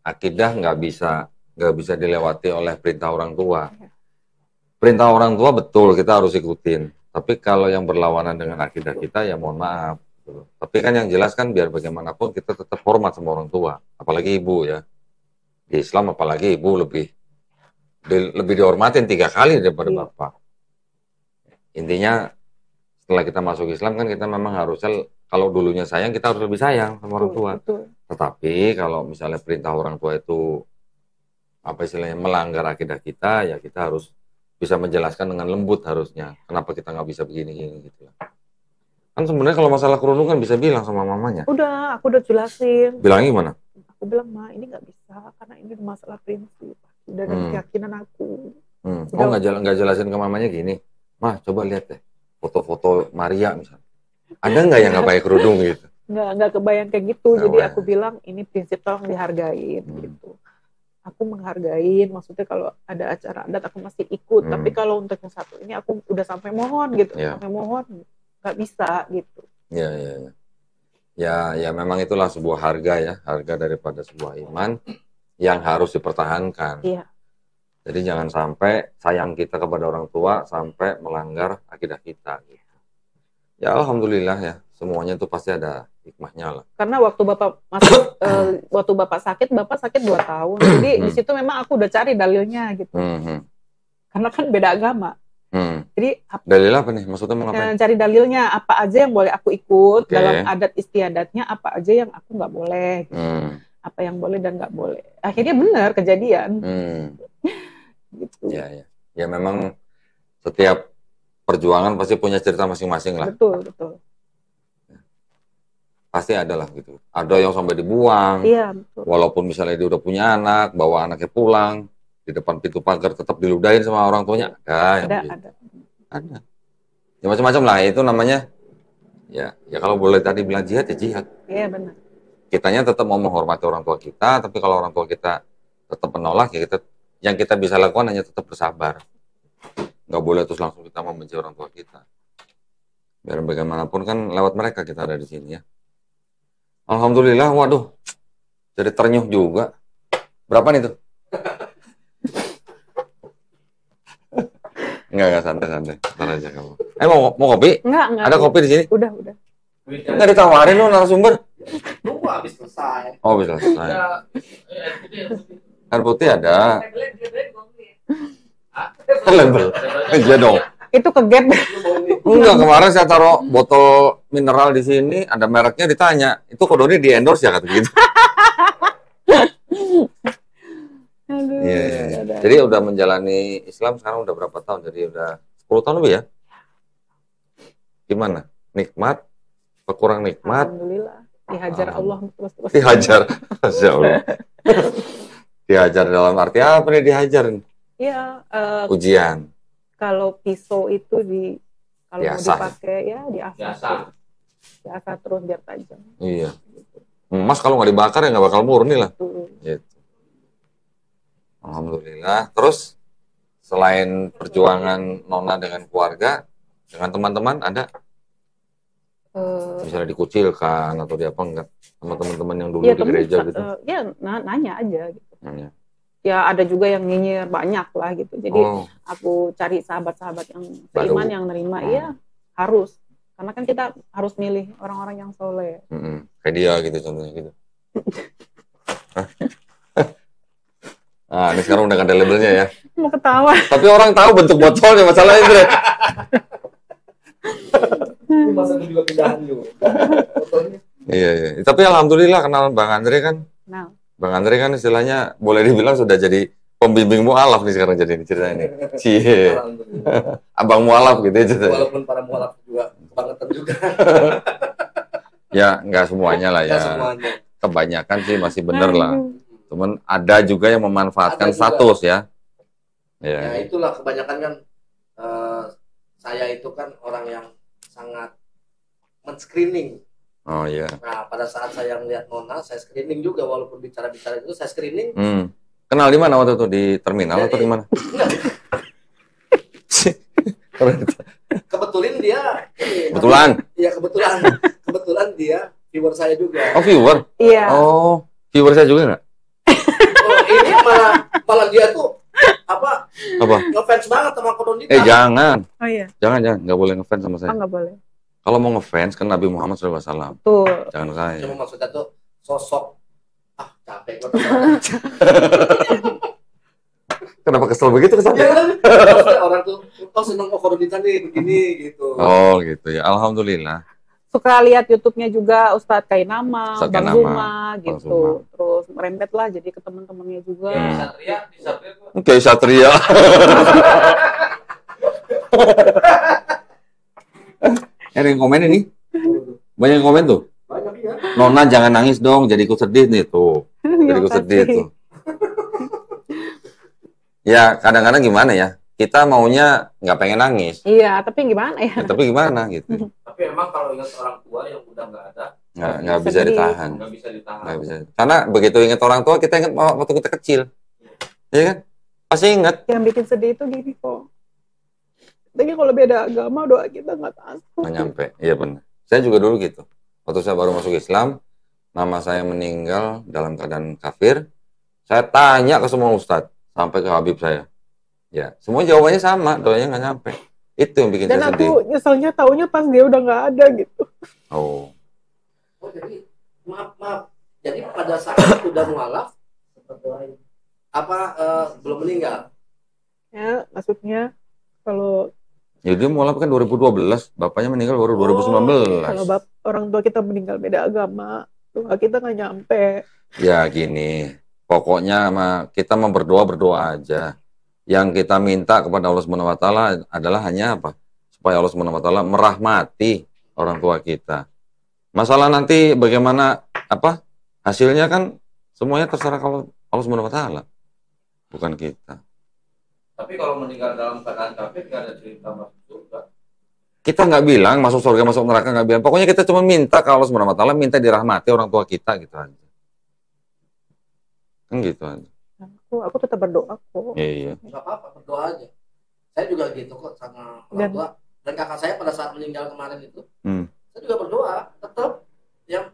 akidah nggak bisa dilewati oleh perintah orang tua. Perintah orang tua betul kita harus ikutin. Tapi kalau yang berlawanan dengan akidah kita ya mohon maaf. Tapi kan yang jelas kan biar bagaimanapun kita tetap hormat sama orang tua, apalagi ibu ya. Di Islam apalagi ibu lebih dihormatin 3 kali daripada bapak. Intinya setelah kita masuk Islam kan kita memang harusnya, kalau dulunya sayang kita harus lebih sayang sama orang tua. Tetapi kalau misalnya perintah orang tua itu apa istilahnya melanggar akidah kita, ya kita harus bisa menjelaskan dengan lembut harusnya. Kenapa kita nggak bisa begini gitu. Kan sebenarnya kalau masalah kerudung kan bisa bilang sama mamanya. Udah, aku udah jelasin. Bilangnya gimana? Aku bilang, Ma, ini nggak bisa karena ini masalah prinsip. Udah dari keyakinan aku. Oh, nggak jelasin ke mamanya gini, Ma, coba lihat deh foto-foto Maria misalnya. Ada nggak yang nggak pakai kerudung gitu? Nggak kebayang kayak gitu. Jadi aku bilang ini prinsip, tolong dihargain gitu. Aku menghargain, maksudnya kalau ada acara adat aku masih ikut. Tapi kalau untuk yang satu ini aku udah sampai mohon gitu, sampai mohon nggak bisa gitu. Ya memang itulah sebuah harga ya, harga daripada sebuah iman yang harus dipertahankan. Iya. Jadi jangan sampai sayang kita kepada orang tua sampai melanggar akidah kita. Gitu. Ya alhamdulillah ya, semuanya itu pasti ada hikmahnya lah. Karena waktu Bapak masuk, waktu Bapak sakit 2 tahun. Jadi di situ memang aku udah cari dalilnya gitu. Karena kan beda agama. Jadi dalil apa nih? Maksudnya mau ngapain? Cari dalilnya apa aja yang boleh aku ikut dalam adat istiadatnya, apa aja yang aku nggak boleh. Gitu. Apa yang boleh dan nggak boleh. Akhirnya benar kejadian. Gitu. Ya memang setiap perjuangan pasti punya cerita masing-masing lah. Betul. Pasti ada lah gitu. Ada yang sampai dibuang. Iya, betul. Walaupun misalnya dia udah punya anak, bawa anaknya pulang, di depan pintu pagar tetap diludahin sama orang tuanya. Ada. Ya macam-macam lah. Itu namanya ya kalau boleh tadi bilang jihad ya jihad. Iya, benar. Kitanya tetap mau menghormati orang tua kita, tapi kalau orang tua kita tetap menolak ya yang kita bisa lakukan hanya tetap bersabar. Nggak boleh terus langsung kita membenci orang tua kita. Biar bagaimanapun kan lewat mereka kita ada di sini ya. Alhamdulillah, waduh, jadi ternyuh juga. Berapa nih tuh? Enggak santai. Ntar aja kamu. Mau kopi? Enggak. Ada kopi di sini? Udah. Enggak ditawarin lu narasumber? Tunggu habis selesai. Oh, habis selesai. Air putih ada. Label. Iya dong. Itu kegep. Enggak, kemarin saya taruh botol mineral di sini, ada mereknya, ditanya, itu kodenya di endorse ya kata gitu. Iya. Jadi udah menjalani Islam sekarang udah berapa tahun? Jadi udah 10 tahun lebih ya? Gimana? Nikmat? Kurang nikmat? Alhamdulillah. Dihajar Allah terus. Dihajar? Masya Allah. Dihajar dalam arti apa nih dihajar? Iya. Ujian. Kalau pisau itu kalau mau dipakai ya biasa terus biar tajam. Iya. Emas kalau nggak dibakar ya nggak bakal murni lah. Gitu. Alhamdulillah. Terus selain perjuangan Nona dengan keluarga, dengan teman-teman ada? Misalnya dikucilkan atau di apa enggak sama teman-teman yang dulu di gereja gitu? Nanya aja gitu. Nanya. Ya ada juga yang nyinyir banyak lah gitu. Jadi aku cari sahabat-sahabat yang beriman, yang nerima. Iya harus. Karena kan kita harus milih orang-orang yang soleh. Kayak dia gitu contohnya gitu. Nah, ini sekarang udah ada labelnya ya. Mau ketawa. Tapi orang tahu bentuk botolnya, masalahnya Andre. Ini masa juga pindahan juga. Iya. Tapi alhamdulillah kenal Bang Andre kan. Nah. Bang Andre kan istilahnya boleh dibilang sudah jadi pembimbing mualaf nih sekarang jadi cerita ini. Cie. Abang mualaf gitu ya. Walaupun para mualaf juga kebangetan juga. Ya, nggak semuanya lah ya. Kebanyakan sih masih bener lah. Cuman ada juga yang memanfaatkan status ya. Ya itulah kebanyakan kan saya itu kan orang yang sangat men-screening. Oh iya. Nah pada saat saya melihat Nona, saya screening juga walaupun bicara-bicara itu saya screening. Kenal di mana waktu itu di terminal atau di mana? Kebetulan dia. Iya kebetulan dia viewer saya juga. Oh viewer? Iya. Oh viewer saya juga nggak? Ini malah dia tuh apa? Ngefans banget sama Kodonita. Jangan. Oh iya. Jangan nggak boleh ngefans sama saya. Nggak boleh. Kalau mau ngefans kan Nabi Muhammad SAW. Tuh. Jangan saya. Cuma maksudnya tuh sosok capek gue. Kenapa kesel begitu kesannya? Ya, orang tuh seneng Kodonita nih begini gitu. Oh gitu ya. Alhamdulillah. Suka lihat YouTube-nya juga Ustadz Kainama, Bang Zuma gitu. Terus merembet lah jadi ke teman-temannya juga. Kayak Satria. Ada yang komen ini? Banyak komen tuh. Banyak ya. Nona jangan nangis dong, jadi ikut sedih nih tuh. Jadi ikut sedih tuh. Ya kadang-kadang gimana ya? Kita maunya nggak pengen nangis. Iya, tapi gimana ya? Tapi gimana gitu. Tapi emang kalau ingat orang tua yang udah nggak ada, nggak bisa ditahan. Nggak bisa ditahan. Nggak bisa. Karena begitu ingat orang tua, kita ingat waktu kita kecil. Iya kan? Pasti ingat. Yang bikin sedih itu gini kok. Tapi kalau beda agama, doa kita nggak tahu. Nggak nyampe. Iya benar. Saya juga dulu gitu. Waktu saya baru masuk Islam, mama saya meninggal dalam keadaan kafir. Saya tanya ke semua ustadz, sampai ke habib saya. Ya, semua jawabannya sama, doanya nggak nyampe. Itu yang bikin saya sedih. Dan aku nyeselnya taunya pas dia udah nggak ada gitu. Oh, jadi maaf. Jadi pada saat sudah mualaf, belum meninggal? Ya, maksudnya kalau ya dia mualaf kan 2012, bapaknya meninggal baru 2019. Kalau orang tua kita meninggal beda agama, doa kita nggak nyampe. Ya gini, pokoknya kita mau berdoa aja. Yang kita minta kepada Allah Subhanahu wa taala adalah hanya apa? Supaya Allah Subhanahu wa taala merahmati orang tua kita. Masalah nanti bagaimana hasilnya kan semuanya terserah kalau Allah Subhanahu wa taala. Bukan kita. Tapi kalau meninggal dalam keadaan kafir nggak ada cerita masuk surga. Kita nggak bilang masuk surga masuk neraka, nggak bilang. Pokoknya kita cuma minta ke Allah Subhanahu wa taala, minta dirahmati orang tua kita gitu aja. Kan gitu aja. Aku tetap berdoa kok. Iya. Nggak apa-apa, berdoa aja. Saya juga gitu kok sama orang tua. Dan kakak saya pada saat meninggal kemarin itu, saya juga berdoa. Tetap yang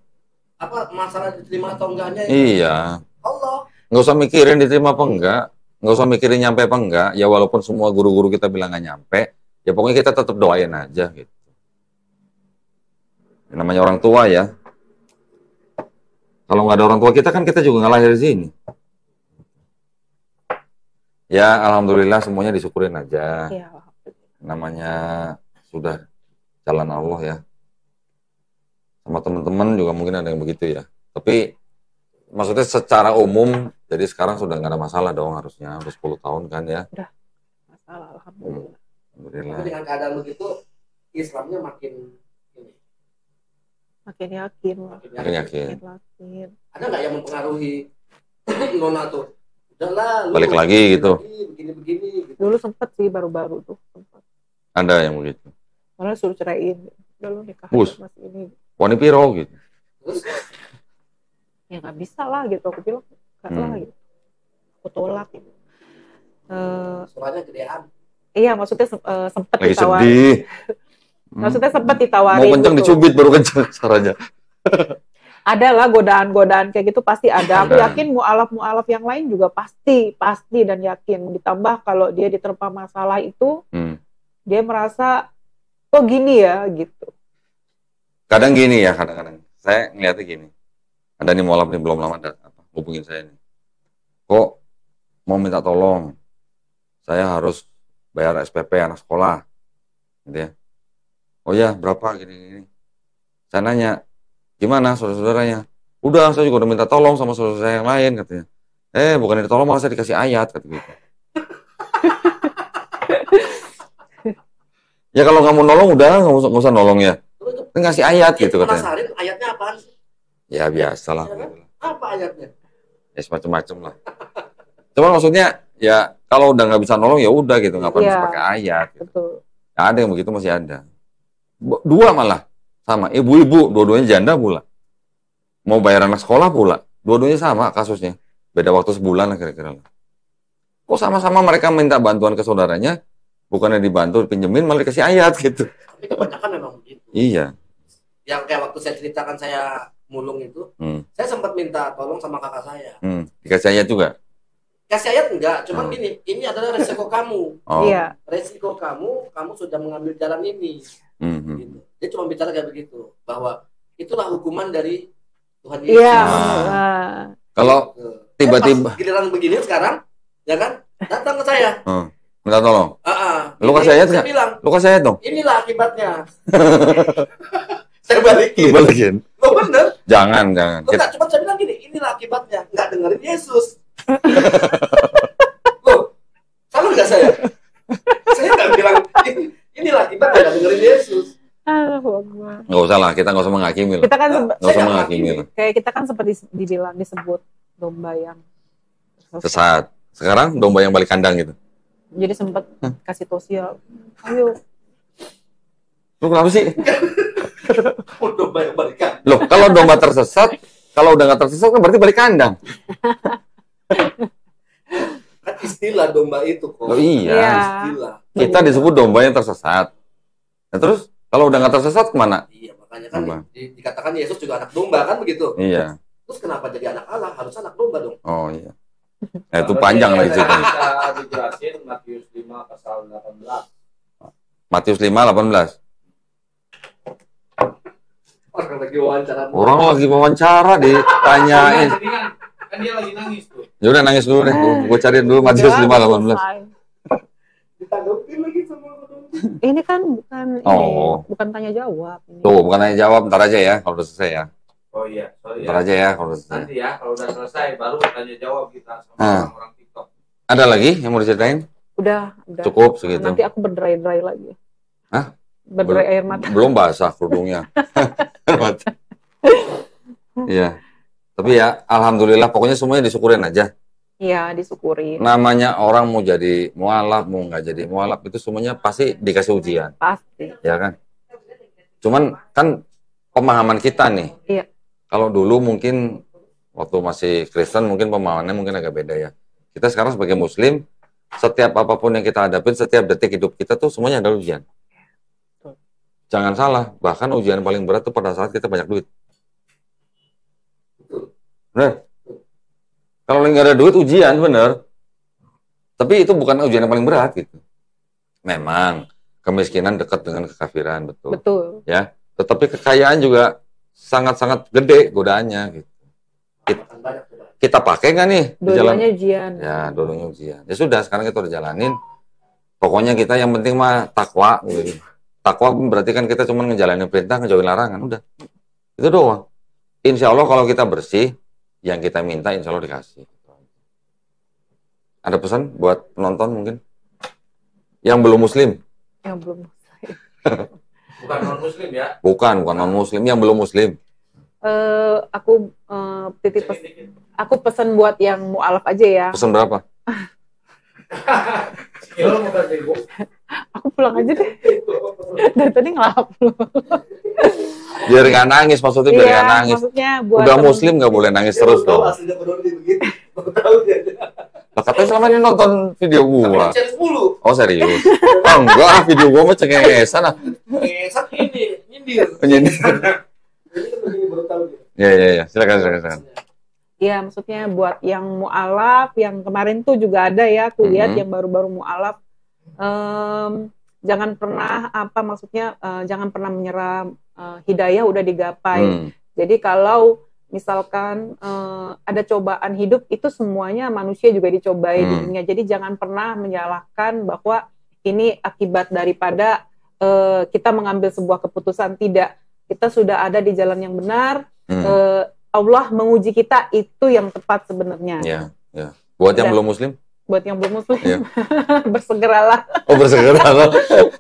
masalah diterima atau enggaknya. Iya. Allah. Nggak usah mikirin diterima apa enggak. Nggak usah mikirin nyampe apa enggak. Ya walaupun semua guru-guru kita bilang nggak nyampe, ya pokoknya kita tetap doain aja gitu. Namanya orang tua ya. Kalau nggak ada orang tua kita kan kita juga nggak lahir di sini. Ya, alhamdulillah semuanya disyukurin aja. Ya. Namanya sudah jalan Allah ya. Sama teman-teman juga mungkin ada yang begitu ya. Tapi maksudnya secara umum, jadi sekarang sudah nggak ada masalah dong harusnya. Udah 10 tahun kan ya. Udah masalah, alhamdulillah. Alhamdulillah. Tapi dengan keadaan begitu, Islamnya makin yakin. Ada nggak yang mempengaruhi Nona tuh? Udahlah, balik lagi gitu. Begini. Dulu sempet sih baru-baru tuh sempat. Ada yang begitu. Malah suruh ceraiin. Udah lu nikah masih ini. Wani piro gitu. Terus? Ya nggak bisa lah gitu. Aku bilang nggak lah gitu. Aku tolak gitu. Suaranya gedean. Iya, maksudnya sempet lagi ditawarin. Sedih. Maksudnya sempet ditawarin. Mau kenceng gitu. Dicubit baru kenceng caranya. Ada lah godaan-godaan kayak gitu pasti ada. Aku yakin mu'alaf yang lain juga pasti dan yakin. Ditambah kalau dia diterpa masalah itu, dia merasa kok gini ya gitu. Kadang gini ya, kadang-kadang saya ngeliatnya gini. Ada nih mu'alaf nih belum lama hubungin saya nih. Kok mau minta tolong? Saya harus bayar SPP anak sekolah, gitu ya. Oh ya berapa gini. Saya nanya. Gimana saudara-saudaranya? Udah, saya juga udah minta tolong sama saudara saya yang lain katanya. Bukan ditolong malah saya dikasih ayat kata gitu. Ya kalau nggak mau nolong udah nggak usah nolong ya. Ngasih ayat gitu katanya. Penasaran ayatnya apaan sih? Ya biasalah. Ya, kan? Apa ayatnya? Ya semacam-macam lah. Cuma maksudnya ya kalau udah nggak bisa nolong ya udah gitu, nggak perlu pakai ayat. Gitu. Betul. Ya, ada yang begitu masih ada. Dua malah. Sama, ibu-ibu, dua-duanya janda pula. Mau bayar anak sekolah pula. Dua-duanya sama kasusnya. Beda waktu sebulan lah kira-kira. Kok sama-sama mereka minta bantuan ke saudaranya, bukannya dibantu, pinjemin, malah dikasih ayat gitu. Tapi kebanyakan memang begitu. Iya. Yang kayak waktu saya ceritakan saya mulung itu, saya sempat minta tolong sama kakak saya. Dikasih ayat juga? Kasih ayat enggak, cuman gini, ini adalah resiko kamu. Iya. Resiko kamu sudah mengambil jalan ini. Gitu. Dia cuma bicara kayak begitu, bahwa itulah hukuman dari Tuhan Yesus. Iya. Kalau tiba-tiba giliran begini sekarang, ya kan, datang ke saya. Minta tolong. Lu kasih ayat nggak? Lu kasih ayat dong. Inilah akibatnya. Saya balikin. Lu balikin. Lo bener? Jangan. Enggak, cuma saya bilang gini, inilah akibatnya. Nggak dengerin Yesus. Loh, salah nggak saya? Saya nggak bilang inilah akibatnya nggak dengerin Yesus. Nggak usah lah, kita nggak usah menghakimi. Kita kan nggak usah menghakimi. Kayak kita kan seperti disebut domba yang sesat. Sekarang domba yang balik kandang gitu. Jadi sempat kasih sosial, ayo. Lu kenapa sih? Domba yang balik kandang. Loh, kalau domba tersesat, kalau udah nggak tersesat kan berarti balik kandang. Kan istilah domba itu kok. Oh iya. Istilah. Kita disebut domba yang tersesat. Nah, terus kalau udah nggak tersesat kemana? Iya, makanya kan dikatakan Yesus juga anak domba kan begitu. Iya. Terus kenapa jadi anak Allah? Harus anak domba dong. Oh iya. Nah, itu panjang lagi ceritanya. Bisa dijelasin Matius 5 pasal 18. Matius 5:18. Orang lagi wawancara. Orang lagi wawancara ditanyain. Kan dia lagi nangis tuh. Ya udah nangis dulu deh. Gue cariin dulu Matius 5:18. Ditanggapin lagi sama ini kan bukan tanya jawab. Tuh, bukan tanya jawab, ntar aja ya kalau udah selesai ya. Oh iya, sorry ntar aja ya kalau udah selesai. Nanti ya kalau udah selesai baru tanya jawab kita sama orang TikTok. Ada lagi yang mau diceritain? Udah. Cukup segitu. Nanti aku berderai-derai lagi. Hah? Berderai air mata. Belum basah kerudungnya. Iya. Tapi ya, alhamdulillah pokoknya semuanya disyukurin aja. Iya, disyukuri. Namanya orang mau jadi mualaf, mau nggak jadi mualaf, itu semuanya pasti dikasih ujian. Pasti. Ya kan? Cuman kan pemahaman kita nih. Iya. Kalau dulu mungkin waktu masih Kristen mungkin pemahamannya mungkin agak beda ya. Kita sekarang sebagai Muslim, setiap apapun yang kita hadapin, setiap detik hidup kita tuh semuanya ada ujian. Jangan salah, bahkan ujian paling berat tuh pada saat kita banyak duit. Bener? Kalau nggak ada duit ujian bener, tapi itu bukan ujian yang paling berat gitu. Memang kemiskinan dekat dengan kekafiran, betul. Betul. Ya, tetapi kekayaan juga sangat-sangat gede godaannya gitu. Kita pakai nggak nih? Dua-duanya ujian. Ya, dua-duanya ujian. Ya sudah, sekarang kita udah jalanin. Pokoknya kita yang penting mah takwa. Gitu. Takwa berarti kan kita cuma ngejalanin perintah, ngejauhin larangan, udah. Itu doang. Insya Allah kalau kita bersih, yang kita minta insya Allah dikasih. Ada pesan buat penonton mungkin? Yang belum muslim? Yang belum muslim. Bukan non-muslim ya? Bukan non-muslim. Yang belum muslim. Aku aku pesan buat yang mu'alaf aja ya. Pesan berapa? Aku pulang aja deh. Dari tadi ngelap lu. Biar nggak nangis, maksudnya biar nggak nangis. Udah muslim nggak boleh nangis terus dong. Lah katanya selama ini nonton video gua. Oh serius? Oh enggak, video gua mah cengengesan ah. Cengengesan ini, nyindir. Ya, silakan. Ya, maksudnya buat yang mu'alaf, yang kemarin tuh juga ada ya, aku lihat yang baru-baru mu'alaf. Jangan pernah jangan pernah menyerah, hidayah udah digapai. Jadi kalau misalkan ada cobaan hidup, itu semuanya manusia juga dicobai di dunia. Jadi jangan pernah menyalahkan bahwa ini akibat daripada kita mengambil sebuah keputusan. Tidak, kita sudah ada di jalan yang benar. Allah menguji kita, itu yang tepat sebenarnya. Ya. Buat yang belum muslim? Buat yang belum muslim, ya. Bersegeralah. Oh, bersegeralah.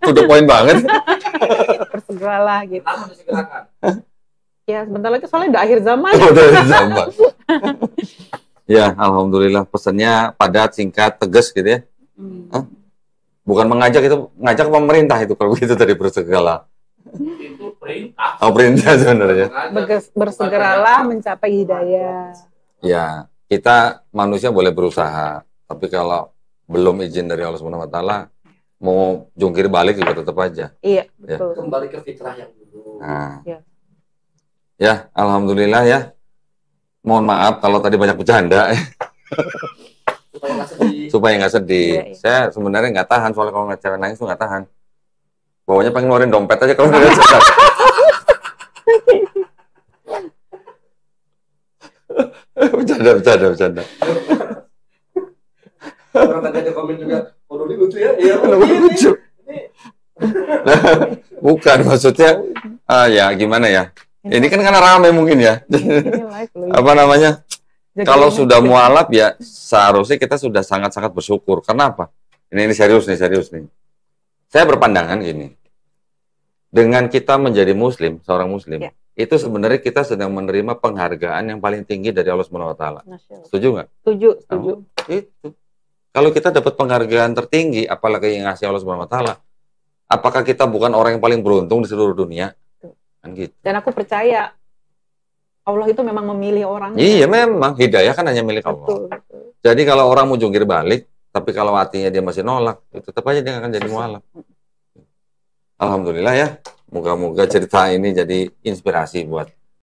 Udah poin banget. Bersegeralah gitu. Apa disegerakan? Ya, sebentar lagi soalnya udah akhir zaman. Udah akhir zaman. Ya, alhamdulillah pesannya padat, singkat, tegas gitu ya. Bukan mengajak, itu ngajak pemerintah itu kalau begitu tadi bersegeralah. Itu perintah. Oh, perintah sebenarnya. Bersegeralah mencapai hidayah. Ya, kita manusia boleh berusaha, tapi kalau belum izin dari Allah Subhanahu wa taala, mau jungkir balik juga tetap aja. Iya, betul. Ya. Kembali ke fitrah yang dulu. Nah. Ya, alhamdulillah ya. Mohon maaf kalau tadi banyak bercanda. Supaya nggak sedih. Iya. Saya sebenarnya nggak tahan, soalnya kalau ngeliat cewek nangis tuh nggak tahan. Bawanya pengen ngeluarin dompet aja kalau ngeliat cewek. Bercanda. Orang tadi ada komen juga, oh ini lucu ya? Iya, lucu. Bukan, maksudnya, ya gimana ya? Ini kan karena rame mungkin ya. Apa namanya? Kalau sudah mualaf ya, seharusnya kita sudah sangat-sangat bersyukur. Kenapa? Ini serius nih. Saya berpandangan gini. Dengan kita menjadi muslim, seorang muslim, itu sebenarnya kita sedang menerima penghargaan yang paling tinggi dari Allah Subhanahu wa taala. Setuju nggak? Setuju. Itu. Kalau kita dapat penghargaan tertinggi, apalagi yang ngasih Allah Subhanahu wa taala, apakah kita bukan orang yang paling beruntung di seluruh dunia? Kan gitu. Dan aku percaya Allah itu memang memilih orang. Iya, memang hidayah kan hanya milik Allah. Betul. Jadi kalau orang mau jungkir balik, tapi kalau hatinya dia masih nolak, itu tetap aja dia akan jadi mualaf. Alhamdulillah ya. Moga-moga cerita ini jadi inspirasi buat